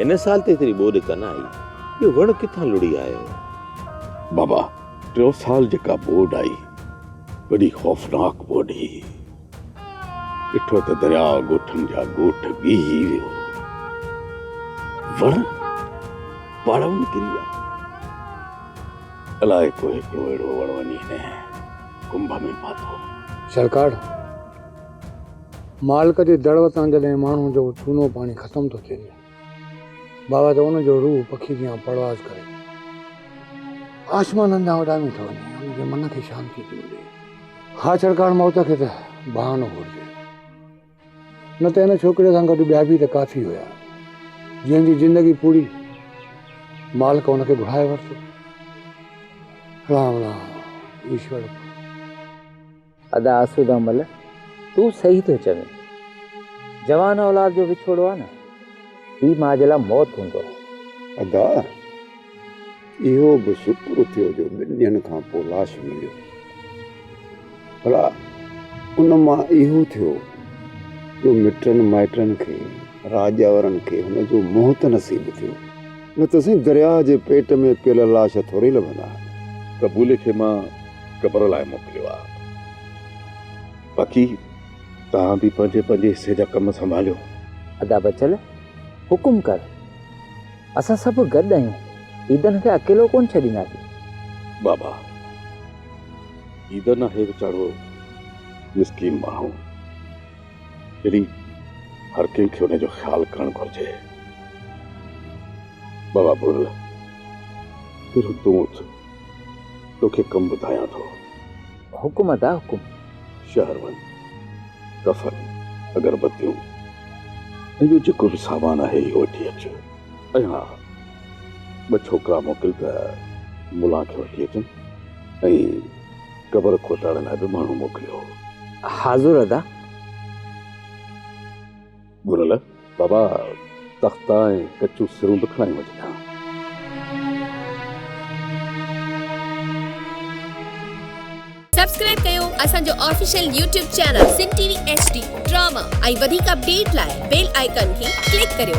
इन साल ते तेरी बोड कन आई ये वण किथां लुड़ी आयो? बाबा 3 साल जेका बोड आई बड़ी खौफनाक बोड ही। ॾिठो त दरिया ॻोठनि जा ॻोठ ॻी वियो, वण पाड़ाउनि किरी विया। अलाए को हिकिड़ो अहिड़ो वण वञी हिन कुंभ में पातो। सरकार मालिक जे दड़ तां जॾहिं माण्हू जो चूनो पाणी ख़तम थो थिए बाबा त उनजो रूह पखी जीअं परवाज़ करे आसमाननि जा उॾामी थो वञे, उनजे मन खे शांती थी मिले। हा सरकार मौत खे त बहानो घुरिजे, न त हिन छोकिरे सां गॾु ॿिया बि त काफ़ी हुया जंहिंजी ज़िंदगी पूरी मालिक उनखे घुराए वरितो। राम राम ईश्वर। अदा आसूदामल तू सही तो चवे, जवान औलाद जो विछोड़ो आहे न ही मां जे लाइ मौत हूंदो आहे। अदा इहो बि शुक्र थियो जो 2 ॾींहंनि खां पोइ लाश मिलियो। भला उन मां इहो थियो जो मिटनि माइटनि खे राजावरनि खे हुनजो मौत नसीब थियो, न त साईं दरिया जे पेट में पियल लाश थोरी लभंदा। कबूले खे मां क़बर लाइ मोकिलियो आहे। बाक़ी तव्हां बि पंहिंजे हिसे जा कम संभालियो। अदा बचल हुकुम कर, असां सभु गॾु आहियूं, ईदन खे अकेलो कोन छॾींदासीं। बाबा ईदन आहे वीचारो मिस्कीन माण्हू, जॾहिं हर कंहिंखे हुनजो ख़्यालु करणु घुरिजे। बाबा बुल फिर तूं उथ, तोखे कमु ॿुधायां थो। हुकुम अदा हुकुम। शहर वञ, कफन अगरबत्तियूं इहो जेको बि सामान आहे इहो वठी अचु। ऐं हा 2 छोकिरा मोकिल त मुला खे वठी अचनि ऐं क़बर खोटाइण लाइ बि माण्हू मोकिलियो। हाज़ुर अदा। गुरल बाबा तख्ता ऐं कचूं सिरूं बि खणाई वञा। सब्सक्राइब कयो असांजो official YouTube channel Sindh TV HD drama ऐं वधीक अपडेट लाइ बेल आइकन खे क्लिक करियो।